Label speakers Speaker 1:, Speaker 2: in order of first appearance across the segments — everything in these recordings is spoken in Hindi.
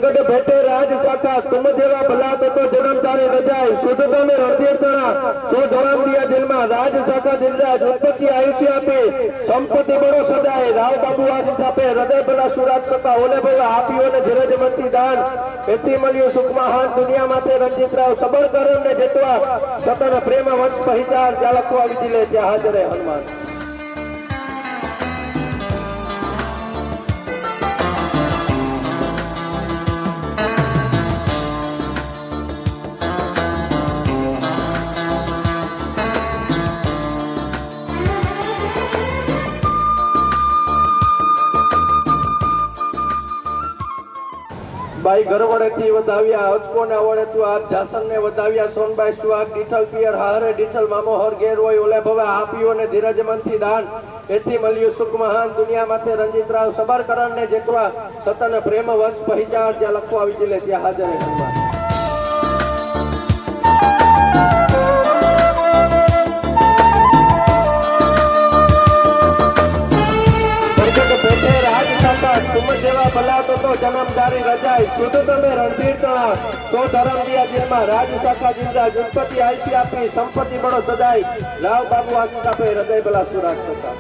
Speaker 1: प्रगट भेटे राज शाखा तुम जेवा भला तो जन्म तारे रजाय शुद्धता में रणधीर तना सो धर्म दिया दिल में राज शाखा दिलराज उत्पत्ति आयुष्य आपे संपत्ति बड़ो सदाय राव बाबू आशीष आपे हृदय भला सुराज सका ओले भला आपियो ने धीरज मंती दान एती मलियो सुख महान दुनिया माते रंजित राव सबर करण ने जेतवा सतन प्रेम वंश पहिचार जालको આવી દિલે ત્યાં હાજર હનુમાન भाई गरवड़े थी वधाव्या अचको ने वड़े तू आप जासन ने वधाव्या सोनबाई सुहाग डिठल पियर हारे डिठल मामो हर गेर होय ओले भवे आपियो ने धीरज मंथी दान एथी मलियो सुख महान दुनिया माथे रंजित राव सबर करण ने जेतवा सतन प्रेम वंश पहिचार ज्या लखो આવી जिले त्या हाजर है हनुमान तुम जेवा भला तो जन्मदारी रजाय शुद्ध में रणधीर तना तो धर्म दिया दिल में राज शाखा जिंदा उत्पत्ति आईसी आपी संपत्ति बड़ो सदाई राव बाबू आशीष आपे हृदय भला सुराज सका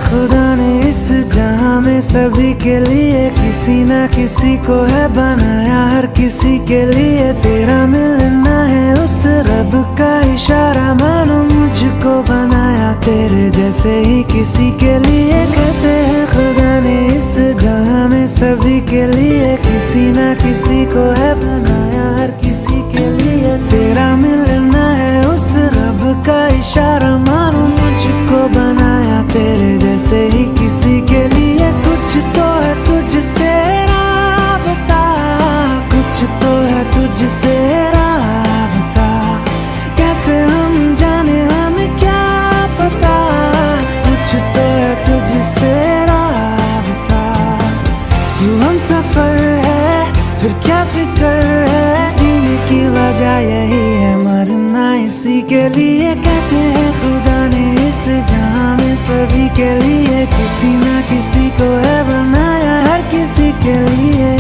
Speaker 2: खुदा ने इस जहां में सभी के लिए किसी ना किसी को है बनाया, हर किसी के लिए तेरा मिलना है उस रब का इशारा। मानो मुझको बनाया तेरे जैसे ही किसी के लिए। कहते हैं खुदा ने इस जहां में सभी के लिए किसी ना किसी को है बनाया, हर किसी के लिए तेरा से ही किसी के लिए कुछ तो है तुझसे राबता, कुछ तो है तुझसे राबता। कैसे हम जाने हमें क्या पता, कुछ तो है तुझसे राबता। तू हम सफर है फिर क्या फिक्र है, जीने की वजह यही है मरना इसी के लिए। कहते हैं खुदा ने इस जहां में सभी के लिए किसी ना किसी को है बनाया, हर किसी के लिए।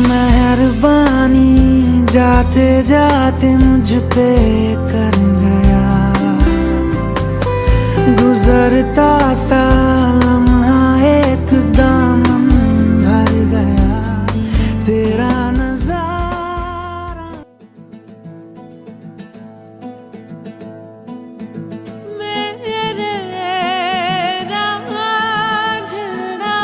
Speaker 2: मेहरबानी जाते जाते मुझ पे कर गया, गुजरता सा लम्हा एक दामन भर गया तेरा नजारा।
Speaker 3: मेरे रांझना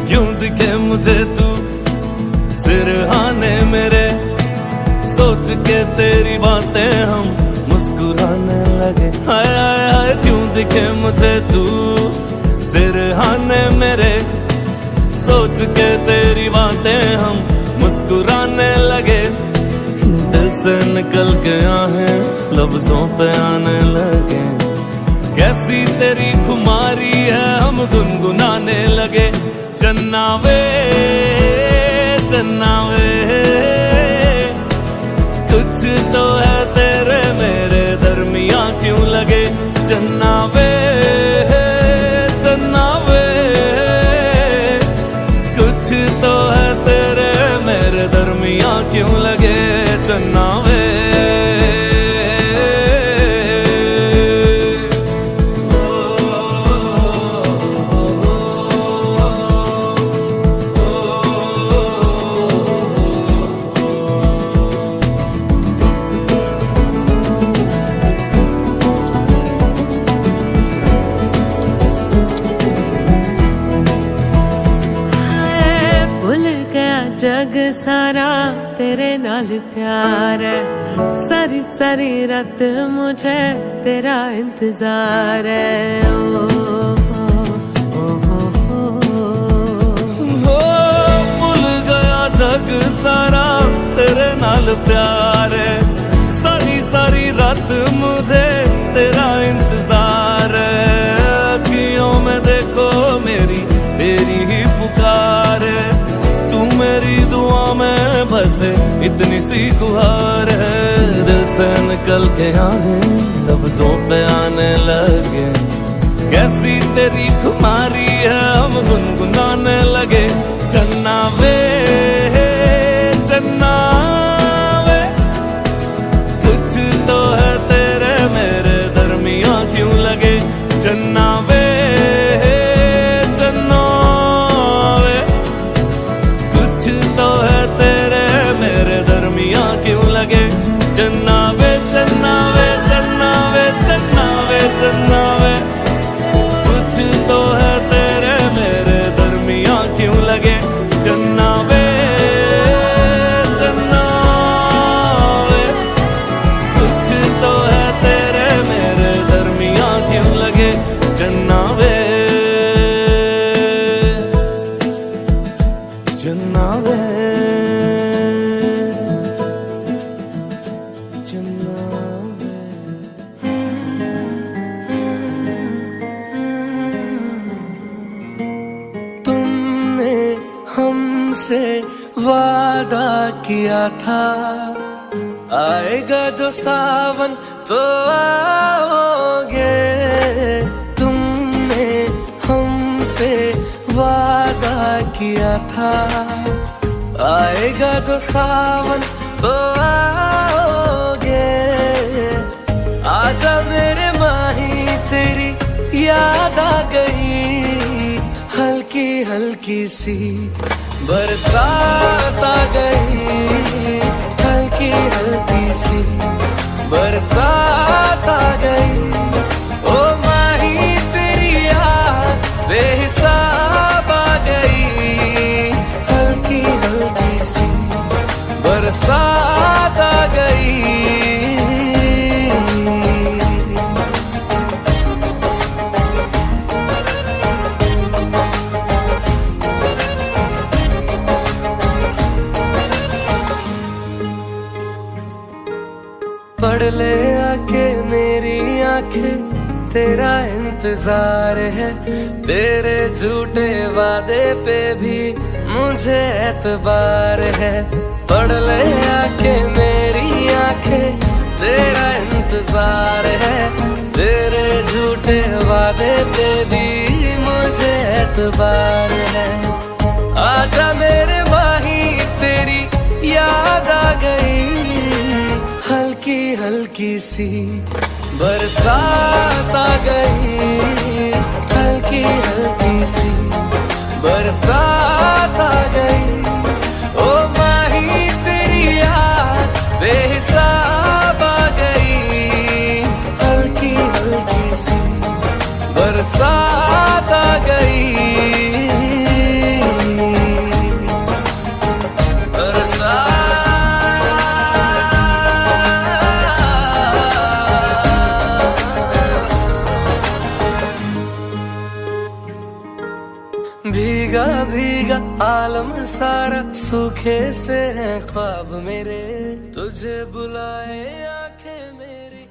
Speaker 4: क्यों दिखे मुझे तू सिरहाने मेरे, सोच के तेरी बातें हम मुस्कुराने लगे। हाय हाय हाय क्यों दिखे मुझे तू सिरहाने मेरे, सोच के तेरी बातें हम मुस्कुराने लगे। दिल से निकल के आहें लफ्जों पे आने लगे, कैसी तेरी खुमारी है हम गुनगुनाने लगे। चन्ना वे कुछ तो है तेरे मेरे दरमिया क्यों लगे। चन्ना वे कुछ तो है तेरे मेरे दरमिया क्यों लगे। चन्ना वे
Speaker 3: जग सारा तेरे नाल प्यार है, सारी सारी रात मुझे तेरा इंतजार है।
Speaker 4: भूल गया जग सारा तेरे नाल प्यार है, सारी सारी रात मुझे तेरा इंतजार है। अखियों में देखो मेरी तेरी ही पुकार है, तू मेरी दुआ में बसे इतनी सी गुहार है। दिल से निकल के आहें लफ्जों पे आने लगे, कैसी तेरी खुमारी है हम गुनगुनाने लगे। चन्ना वे कुछ तो है तेरे मेरे दरमिया क्यों लगे। चन्ना वे तो है तेरे मेरे दरमिया क्यों लगे। चन्ना वे कुछ तो है तेरे मेरे दरमिया क्यों लगे। चन्ना वे कुछ तो है तेरे मेरे दरमिया क्यों लगे। चन्ना वे
Speaker 2: तुमने हमसे वादा किया था, आएगा जो सावन तो आओगे। तुमने हम तुझसे वादा किया था, आएगा जो सावन तो आओगे। आजा मेरे माही तेरी याद आ गई, हल्की हल्की सी बरसात आ गई, हल्की हल्की सी बरसात आ गई। ओ माही तेरी याद बेहिसाब आ गई, हल्की हल्की सी बरसात आ गई। पढ़ ले आके मेरी आंखें, तेरा इंतजार है, तेरे झूठे वादे पे भी मुझे एतबार है। पढ़ ले आके मेरी आंखें, तेरा इंतजार है, तेरे झूठे वादे पे भी मुझे एतबार है। आजा मेरे माही तेरी याद आ गई, हल्की हल्की सी बरसात आ गई, हल्की हल्की सी बरसात आ गई। ओ माही तेरी याद बेहिसाब आ गई, हल्की हल्की सी बरसात आ गई। भीगा भीगा आलम सारा, सूखे से हैं ख्वाब मेरे, तुझे बुलाए आंखें मेरी।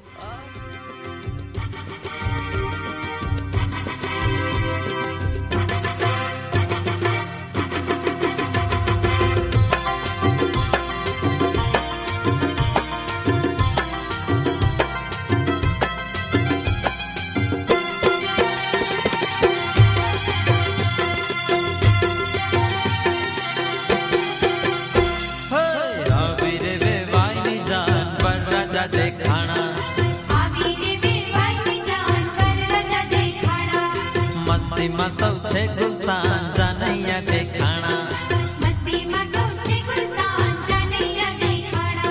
Speaker 5: मस्ती में सौछे गुलतान जानैया देखाना,
Speaker 6: मस्ती में सौछे गुलतान जानैया देखाना।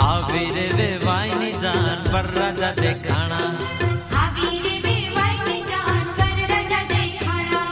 Speaker 5: आवीरे वे वाइनी जान पर राजा देखाना,
Speaker 6: आवीरे वे वाइनी जान पर राजा देखाना।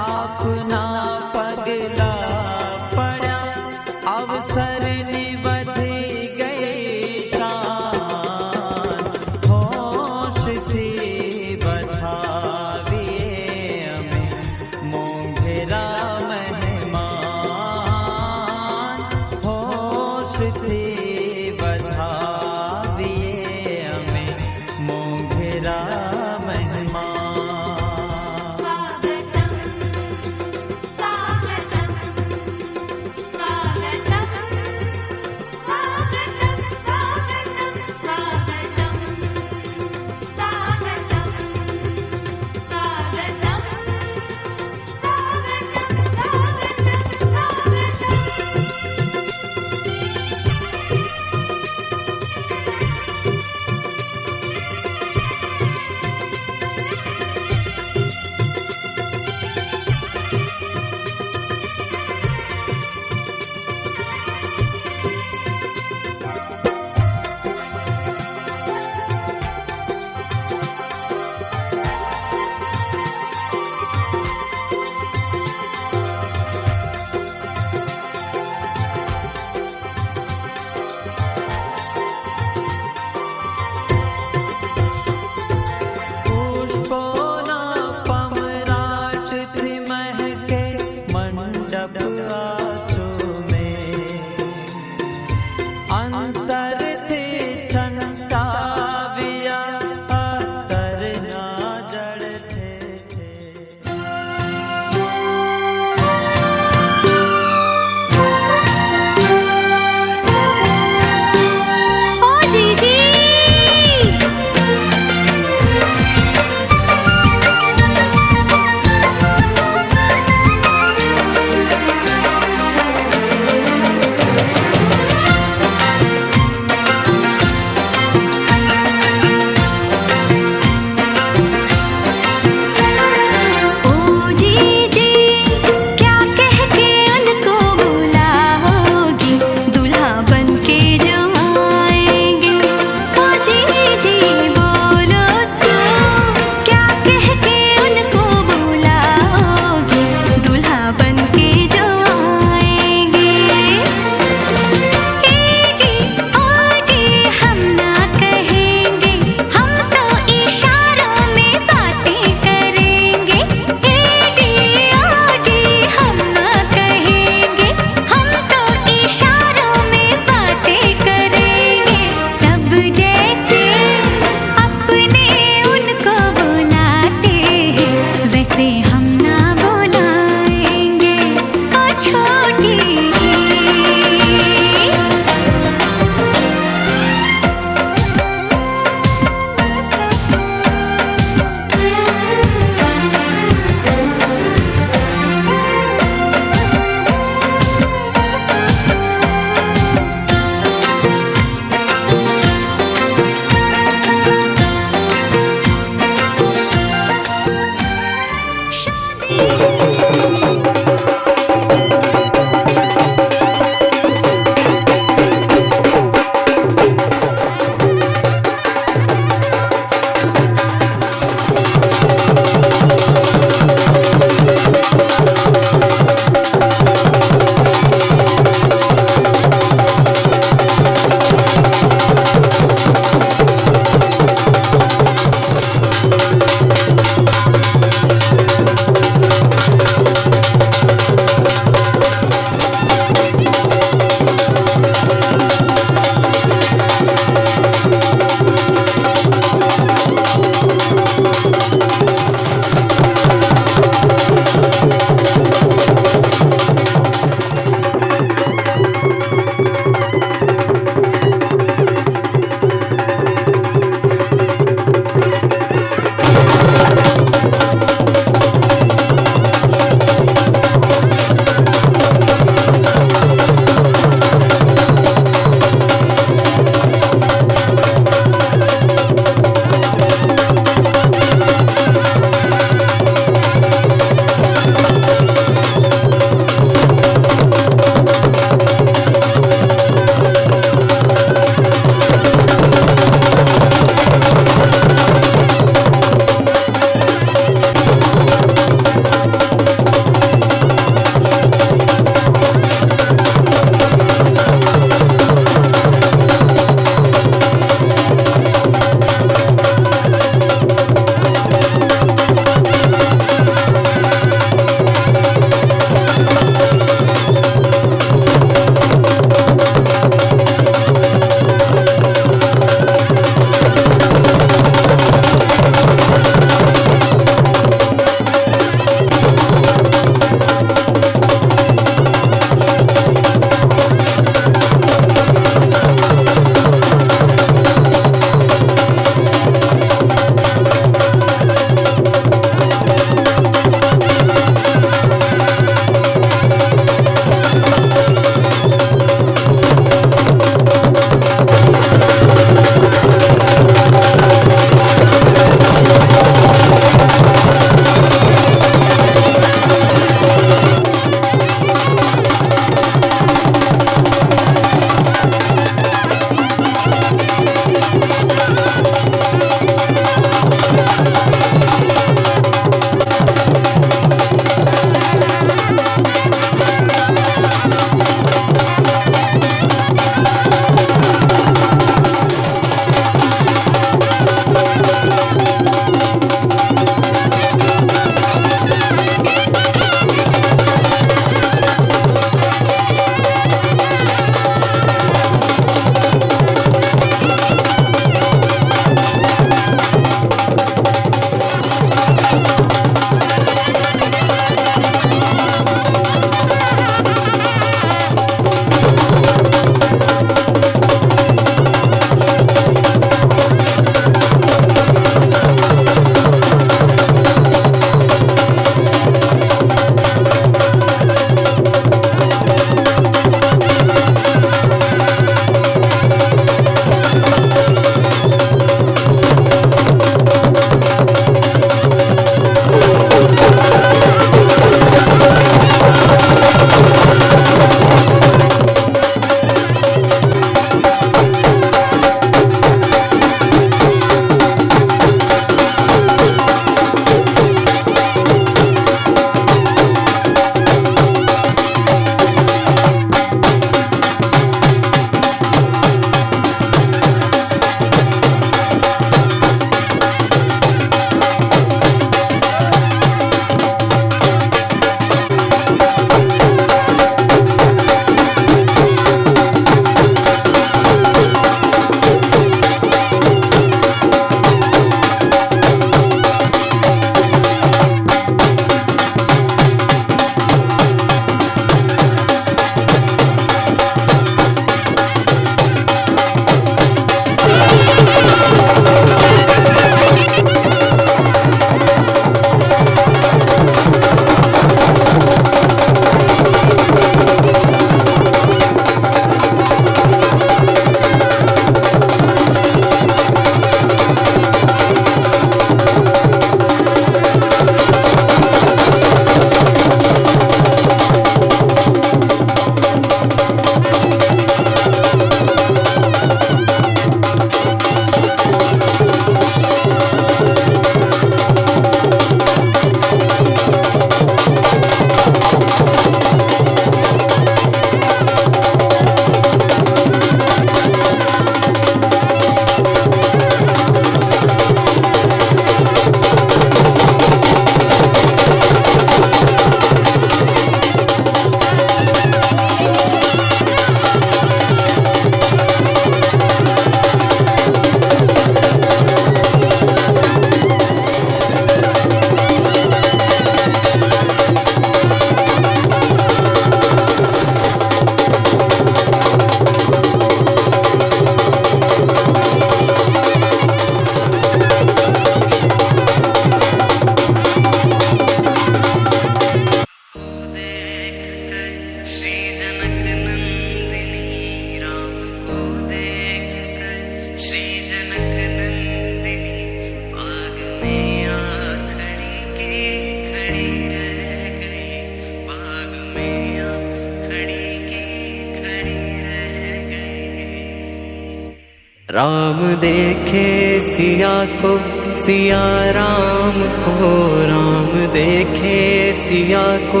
Speaker 7: राम देखे सिया को सिया राम को, राम देखे सिया को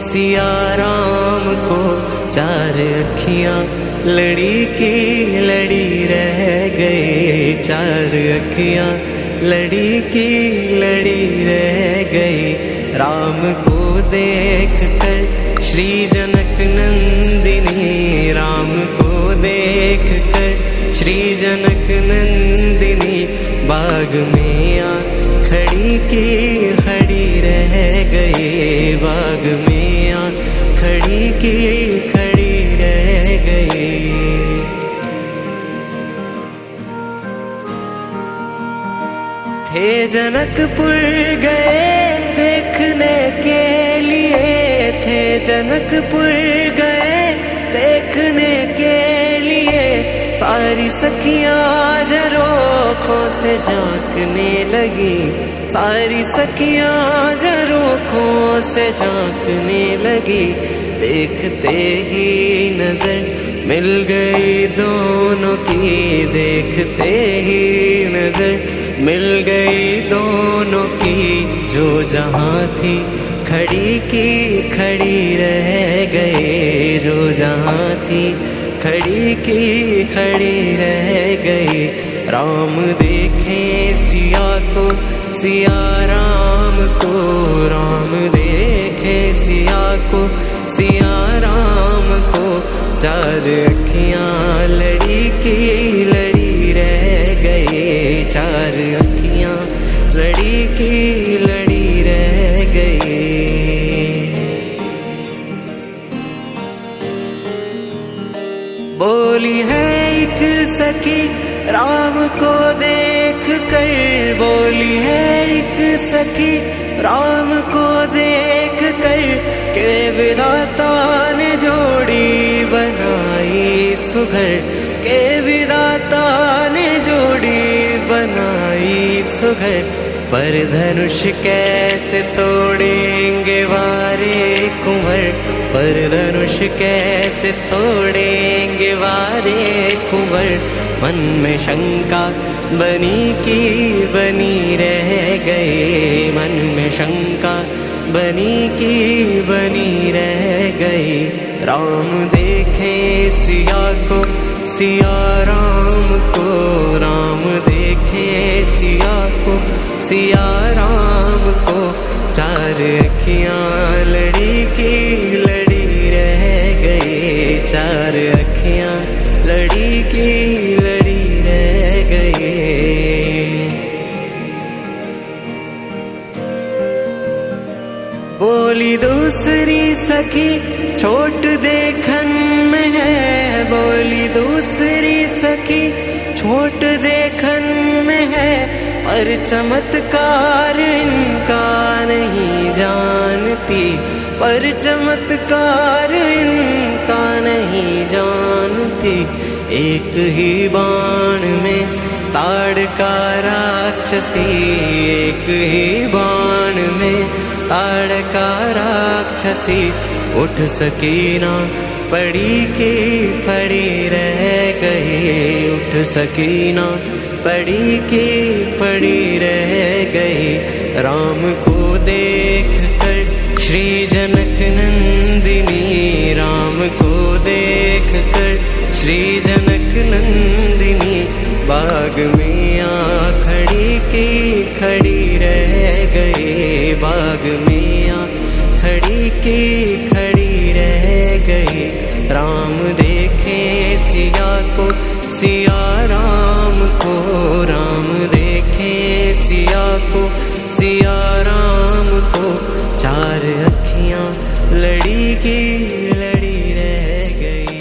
Speaker 7: सिया राम को, चार अखियां लड़ी की लड़ी रह गई, चार अखियां लड़ी की लड़ी रह गई। राम को देख कर श्री जनक नंदिनी, राम को देख कर श्री जनक नंदिनी, बाग में आ खड़ी की खड़ी रह गई, बाग में आ खड़ी की खड़ी रह गई। थे जनकपुर गए देखने के लिए, थे जनकपुर गए देखने के लिए, सारी सखियां झरोखों से झांकने लगी, सारी सखियां झरोखों से झांकने लगी। देखते ही नजर मिल गई दोनों की, देखते ही नजर मिल गई दोनों की, जो जहां थी खड़ी की खड़ी रह गई, जो जहां थी खड़ी की खड़ी रह गई। राम देखे सिया को सिया राम को, राम देखे सिया को सिया राम को, चार अखियां लड़ी की लड़ी रह गई, चार अखियां लड़ी की लड़ी रह गई। बोली है एक सखी राम को देख कर, बोली है एक सखी राम को देख कर, के विधाता ने जोड़ी बनाई सुघर, के विधाता ने जोड़ी बनाई सुघर। पर धनुष कैसे तोड़ेंगे वारे कुंवर, पर धनुष कैसे तोड़ेंगे वारे कुंवर। मन में शंका बनी की बनी रह गई, मन में शंका बनी की बनी रह गई। राम देखे सिया को सिया राम को, राम देखे सिया को सिया राम को, चार अखियां लड़ी की लड़ी रह गई, चार अखियां लड़ी की लड़ी रह गई। बोली दूसरी सखी छोट देखन में है, बोली दूसरी सखी छोट देखन में है, पर चमत्कार इनका नहीं जानती, पर चमत्कार इनका नहीं जानती। एक ही बाण में ताड़का राक्षसी, एक ही बाण में ताड़का राक्षसी। उठ सकी ना पड़ी की पड़ी रह गई, उठ सकी ना पड़ी की पड़ी रह गई। राम को देख कर श्री जनक नंदिनी, राम को देख कर श्री जनक नंदिनी, बाग में आ खड़ी की खड़ी रह गई, बाग में आ खड़ी की खड़ी रह गई। राम देखे सिया को सिया राम को, राम देखे सिया को सिया राम को, चार अखियां लड़ी की लड़ी रह गई।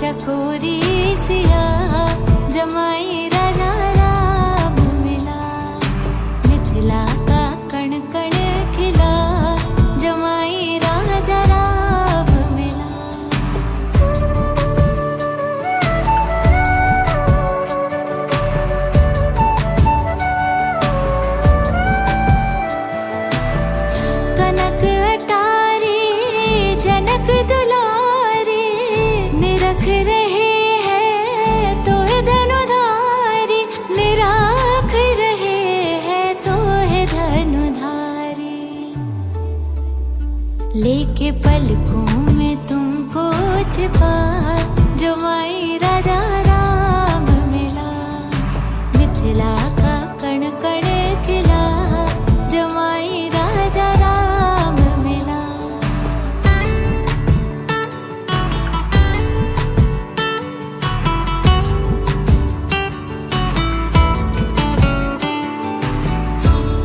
Speaker 6: चकोरी सिया जमाई राजा राम मिला मिथिला का कण कण खिला जमाई राजा राम मिला कनक अटारी जनक दुलारी निरख रहे हैं तो धनुधारी निराख रहे हैं तो धनुधारी लेके पलकों में तुमको छिपा जमाई राजा राम मिला मिथिला का कण कण खिला जमाई राजा राम मिला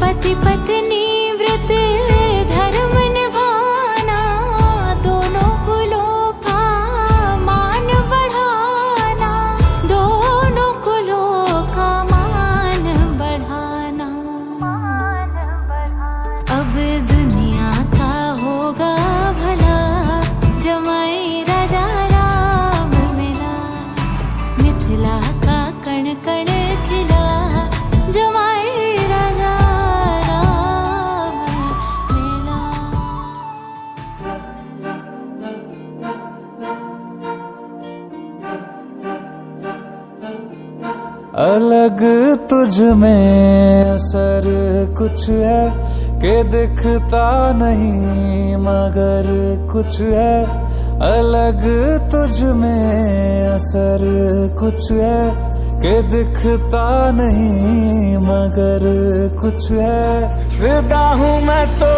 Speaker 6: पति पत्नी व्रत धर्म निभाना दोनों कुलों का मान बढ़ाना दोनों कुलों का मान बढ़ाना अब दुनिया का होगा भला जमाई राजा राम मिला मिथिला का कण कण खिला जमाई राजा राम मिला
Speaker 4: अलग तुझ में असर कुछ है के दिखता नहीं मगर कुछ है अलग तुझ में असर कुछ है के दिखता नहीं मगर कुछ है फिदा हूँ मैं तो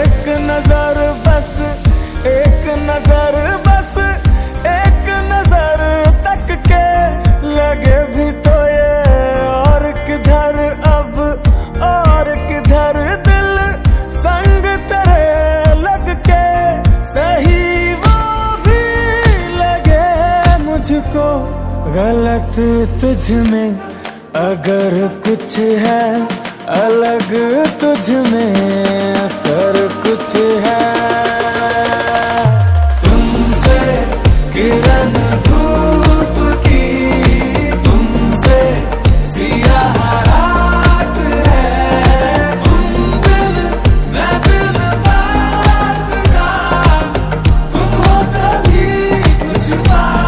Speaker 4: एक नजर बस एक नजर बस एक नजर तक के लगे भी तो ये और किधर अब और किधर दिल संग तेरे लग के सही वो भी लगे मुझको गलत तुझ में अगर कुछ है अलग तुझ में असर कुछ है तुमसे किरण धूप की तुमसे सियाह रात है तुम दिल मैं दिल बात का तुम हो तभी कुछ बात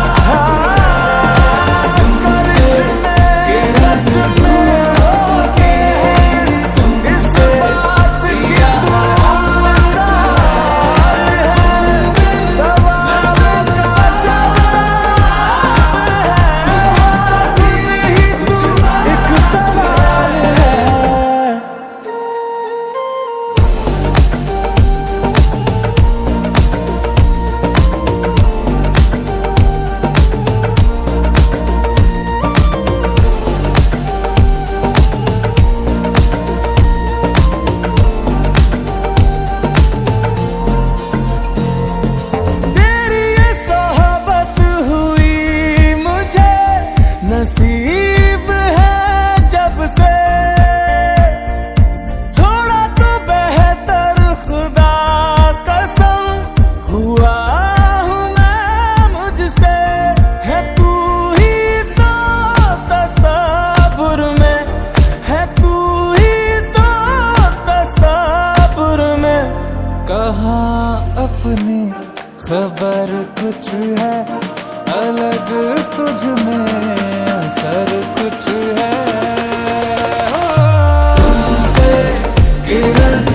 Speaker 4: नसीब है जब से थोड़ा तो बेहतर खुदा कसम हुआ हूँ मैं मुझसे है तू ही तो तसव्वुर में है तू ही तो तसव्वुर में कहाँ अपनी खबर कुछ है अलग तुझ में असर कुछ है तुमसे किरण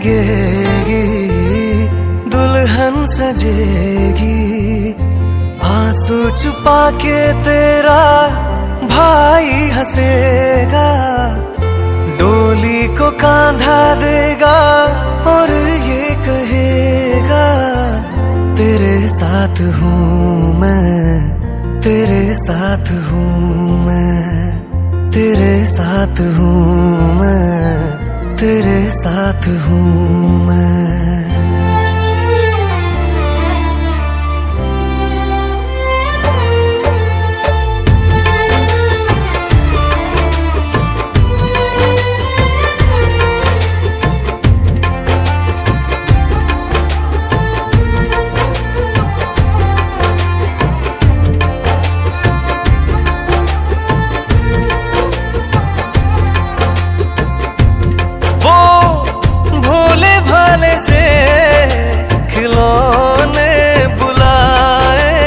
Speaker 7: भीगेगी, दुल्हन सजेगी, आंसू छुपा के तेरा भाई हंसेगा, डोली को कांधा देगा और ये कहेगा तेरे साथ हूँ मैं, तेरे साथ हूँ मैं, तेरे साथ हूँ मैं, तेरे साथ हूँ मैं। से खिलौने बुलाए,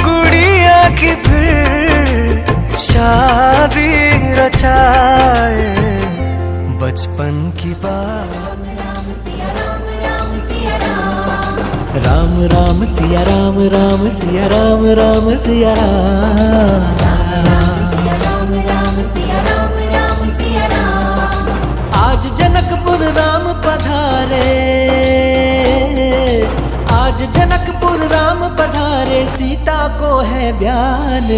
Speaker 7: गुड़िया की फिर शादी रचाए, बचपन की बात। राम राम सिया राम, राम सिया राम, राम सिया राम। आज जनकपुर राम पधारे, आज जनकपुर राम पधारे, सीता को है ब्यान।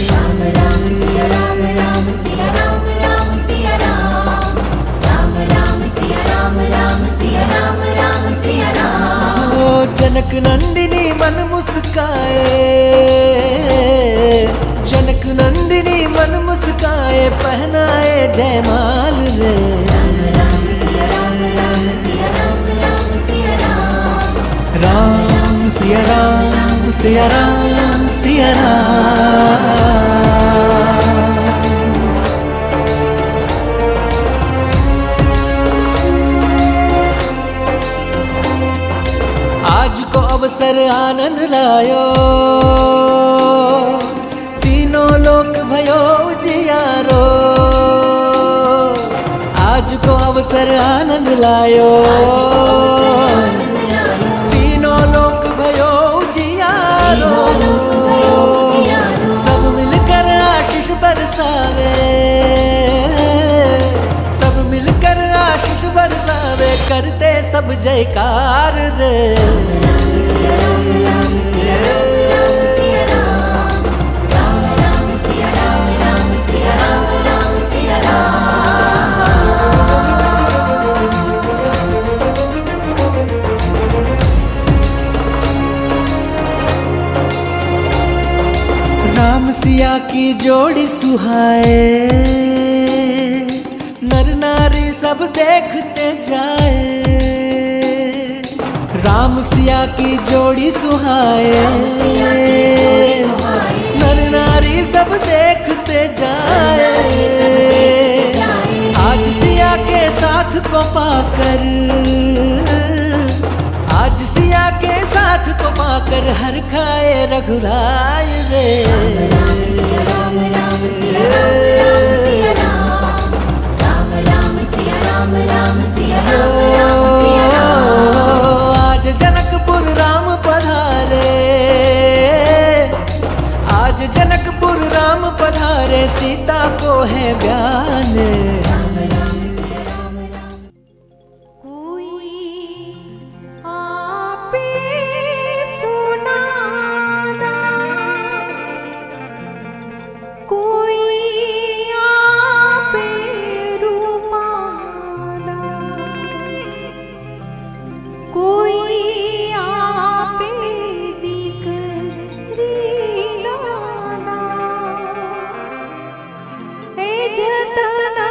Speaker 7: राम राम सिया राम, राम सिया राम, राम सिया राम, राम राम सिया राम, राम सिया राम, राम सिया राम। ओ जनक नंदिनी मन मुस्काए, जनक नंदिनी मन मुस्काए, पहनाए जयमाल रे। राम सिया राम, सिया राम, सिया राम। आज को अवसर आनंद लायो, तीनों लोक भयो उजियारो। आज को अवसर आनंद लायो, तीनों लोक भयो उजियारो। सब मिलकर आशीष बरसावे, सब मिलकर आशीष बरसावे, करते सब जयकार रे। राम सिया की जोड़ी सुहाए, नर नारी सब देखते जाए। राम सिया की जोड़ी सुहाए, नर नारी सब देखते जाए। आज सिया के साथ को पाकर, आज सिया के साथ को पाकर, हर खाए रघुराय रे। राम राम सिया राम, सिया राम, राम राम सिया राम, राम सिया राम, राम सिया राम। आज जनकपुर राम पधारे, आज जनकपुर राम पधारे, सीता को है ब्यान।
Speaker 8: जतना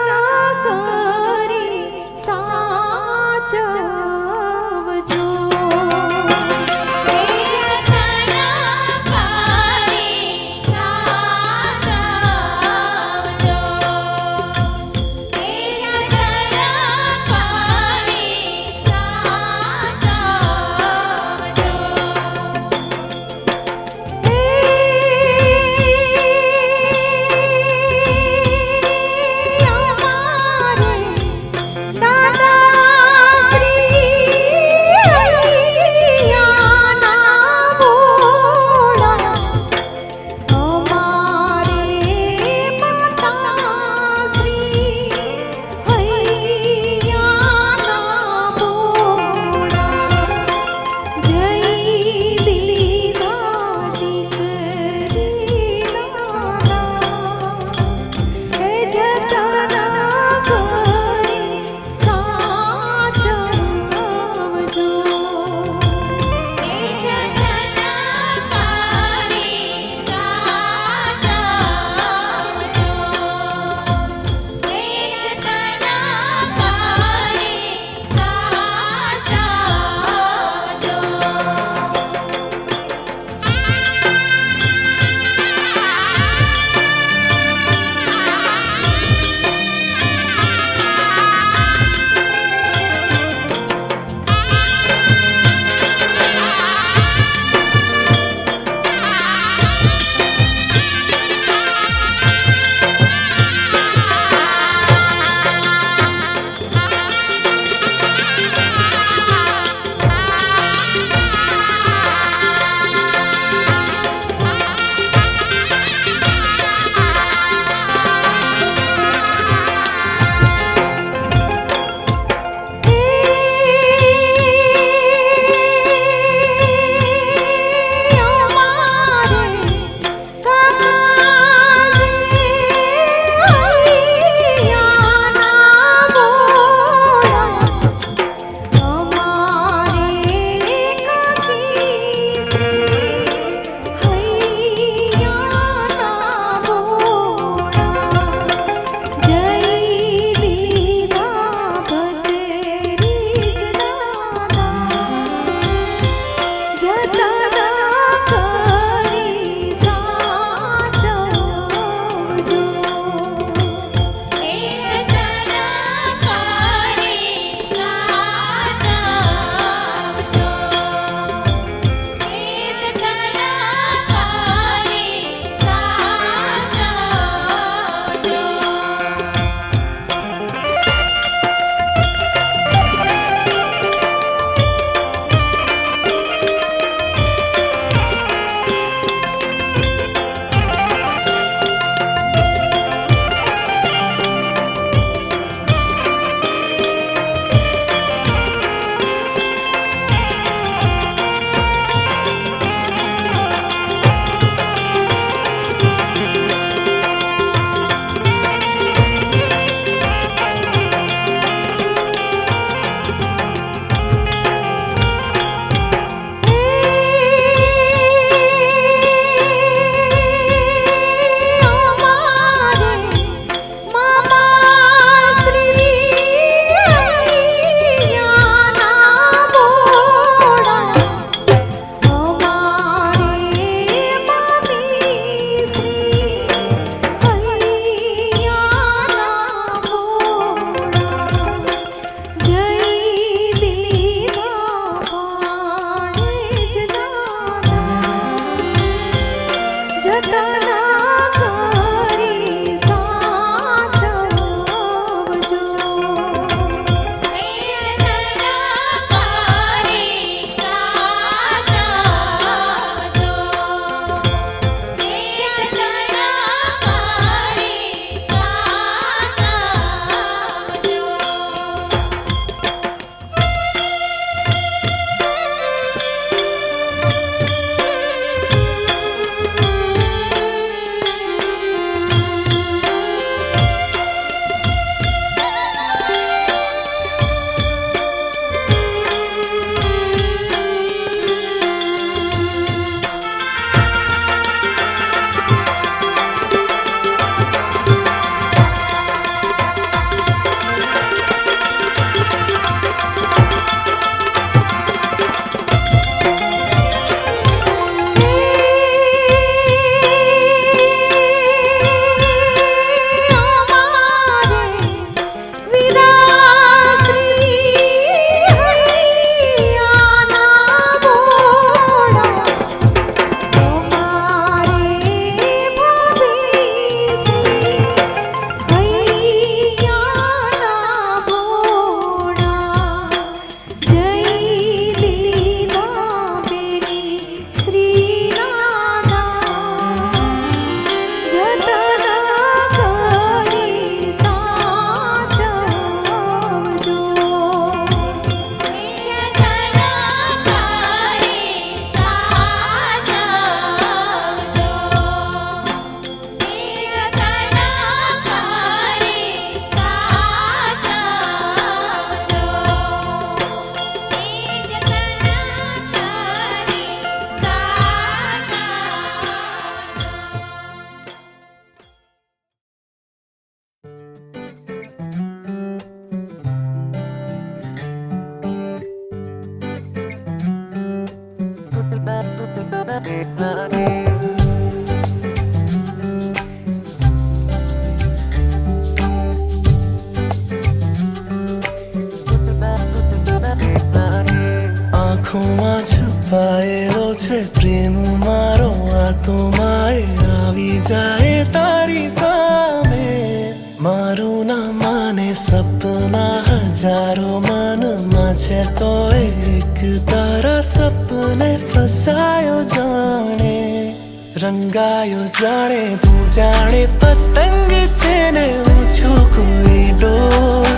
Speaker 7: આંખોમાં છુપાયેલો છે પ્રેમ મારો આત્માએ આવી જાય તારી સામે મારું ના માને સપના હજારો મનમાં છે તો એક તારા સપને ફસાયો જાણે રંગાયો જાણે તું જાણે પતંગ છે ને હું છું કોઈ ડોર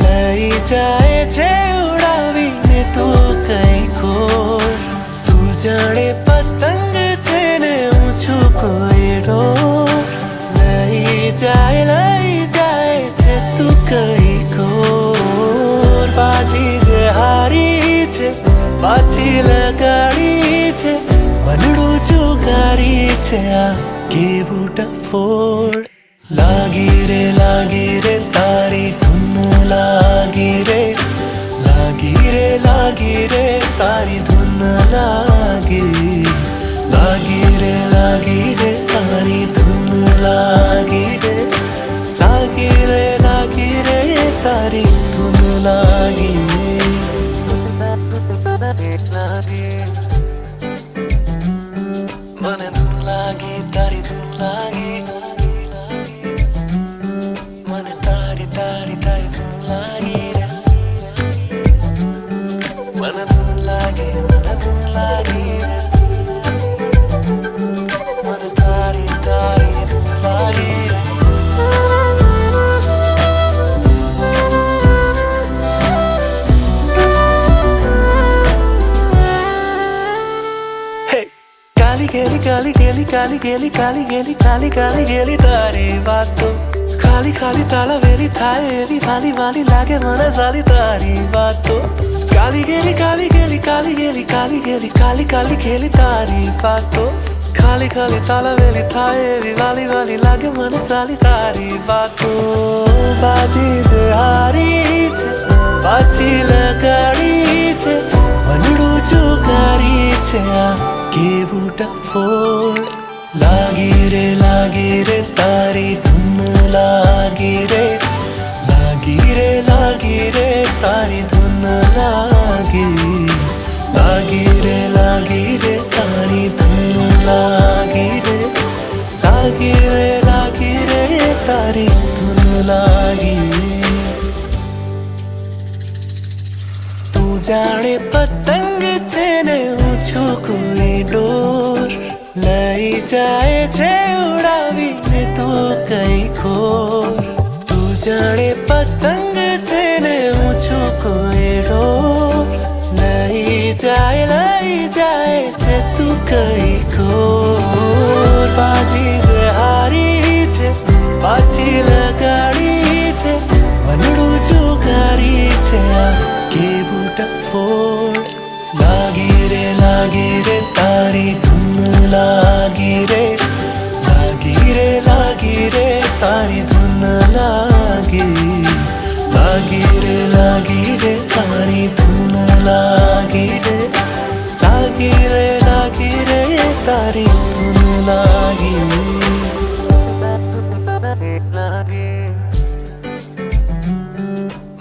Speaker 7: લઈ જાય છે ઉડાવીને તું કઈ ખોર તું જાણે પતંગ છે ને હું છું કોઈ ડોર લઈ જાય છે તું કઈ ખોર બાજી જે હારી છે પાછી લગાડી છે મનડું જુગારી છે આ કેવું ડફોડ લાગી રે તારી ધૂન લાગી રે તારી ધૂન લાગી રે તારી ધૂન લાગી રે તારી ધૂન લાગી મને ધૂન લાગી તારી ધૂન લાગી મને તારી ધૂન લાગી મને ધૂન લાગી મને તારી ધૂન લાગી કાલી ગેલી તારી વાતો ખાલી તાળાવેલી થાય એવી વાલી લાગે મને સાલી તારી વાતો કાલી ગેલી ગેલી તારી વાતો ખાલી તાળાવેલી થાય એવી વાલી લાગે મને સાલી તારી વાતો બાજી જે હારી છે પાછી લગાડી છે મનડું જુગારી છે આ કેવું ડફોડ લાગી રે તારી ધૂન લાગી રે તારી ધૂન લાગી રે તારી ધૂન લાગી રે તારી ધૂન લાગી તું જાણે પતંગ છે ને હું છું કોઈ ડોર લઈ જાય છે ઉડાવીને તું કઈ ખોર તું જાણે પતંગ છે ને હું છું કોઈ ડોર લઈ જાય છે તું કઈ ખોર બાજી જે હારી છે પાછી લગાડી છે મનડું જુગારી છે આ કેવું ડફોડ લાગી રે તારી ધૂન લાગી રે તારી ધૂન લાગી રે તારી ધૂન લાગી રે તારી ધૂન લાગી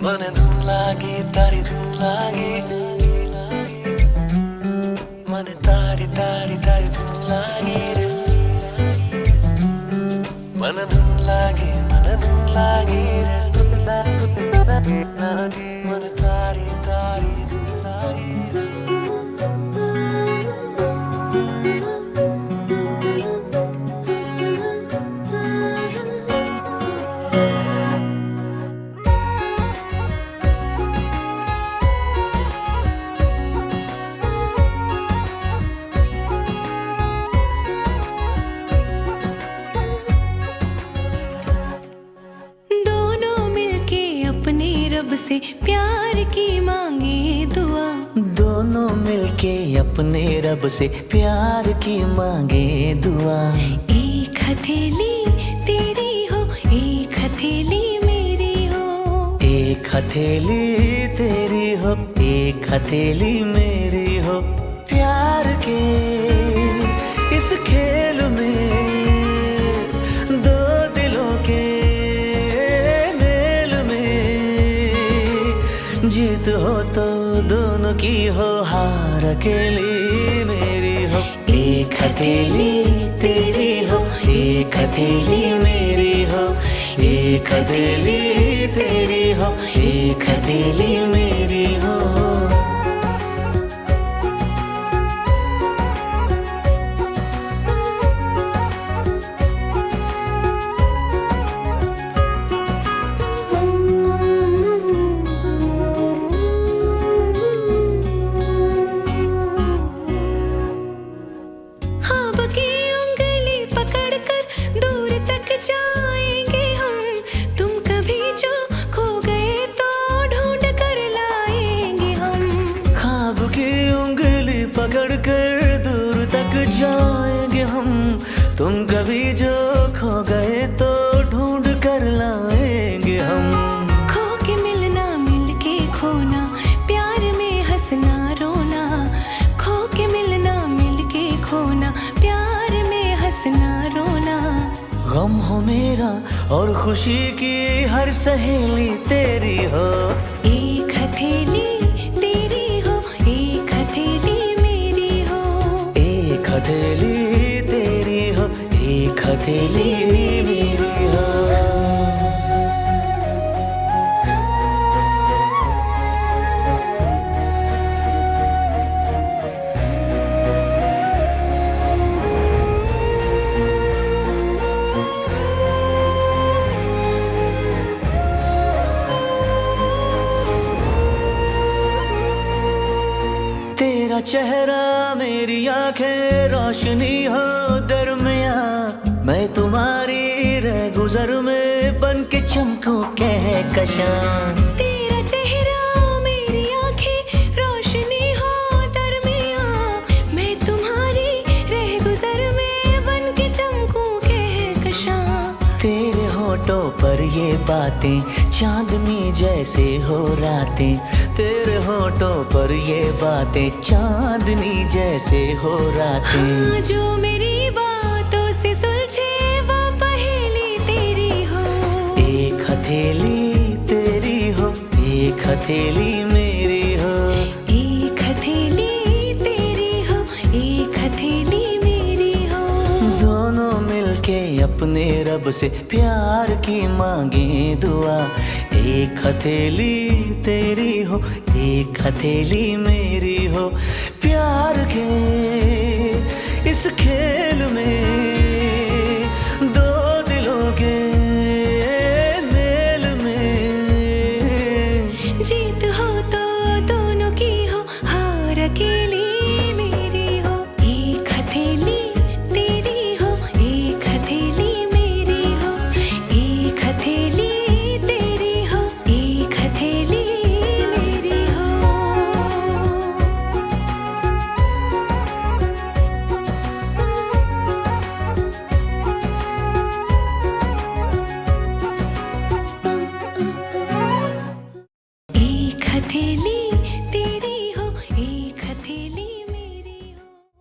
Speaker 7: મને ધૂન લાગી તારી ધૂન લાગી મને તારી ધૂન લાગી રે મને ધૂન લાગી રે મને તારી ધૂન લાગી
Speaker 3: रब से प्यार की मांगे दुआ
Speaker 7: दोनों मिलके अपने रब से प्यार की मांगे दुआ
Speaker 3: एक हथेली तेरी हो एक हथेली मेरी हो
Speaker 7: एक हथेली तेरी हो एक हथेली मेरी हो प्यार के
Speaker 2: इस खेल में दो दिलों के मेल में जीत हो तो दोनों की हो, हार अकेली मेरी हो। एक हथेली तेरी हो, एक हथेली मेरी हो, एक हथेली तेरी हो, एक हथेली मेरी हो।
Speaker 3: ख्वाब की उंगली पकड़कर दूर तक जाएंगे हम, तुम कभी जो खो गए तो ढूंढ कर लाएंगे हम।
Speaker 2: ख्वाब की उंगली पकड़ कर दूर तक जाएंगे हम, तुम कभी जो खो गए तो ढूंढ कर लाएंगे हम।
Speaker 3: खो के मिलना, मिल के खोना, प्यार में हंसना रोना। खो के मिलना, मिल के खोना, प्यार में हंसना रोना।
Speaker 2: गम हो मेरा और खुशी की हर सहेली तेरी हो।
Speaker 3: एक हथेली तेरी हो, एक हथेली मेरी हो।
Speaker 2: एक हथेली तेरी हो, एक हथेली मेरी हो। तेरा चेहरा मेरी आंखें रोशनी हो दरमिया, मैं तुम्हारी रह गुजर में बन के चमकूं कहकशां।
Speaker 3: तेरा चेहरा मेरी आंखें रोशनी हो दरमिया, मैं तुम्हारी रह गुजर में बन के चमकूं कहकशां।
Speaker 2: तेरे होठों पर ये बातें चांदनी जैसे हो रातें, तेरे होठों पर ये बातें चांदनी जैसे हो रातें।
Speaker 3: हाँ, जो मेरी बातों से सुलझे वो पहेली तेरी हो।
Speaker 2: एक हथेली तेरी हो, एक हथेली मेरी हो।
Speaker 3: एक हथेली तेरी हो, एक हथेली मेरी हो।
Speaker 2: दोनों मिलके अपने रब से प्यार की मांगे दुआ। एक हथेली तेरी हो, एक हथेली मेरी हो। प्यार के इस खेल में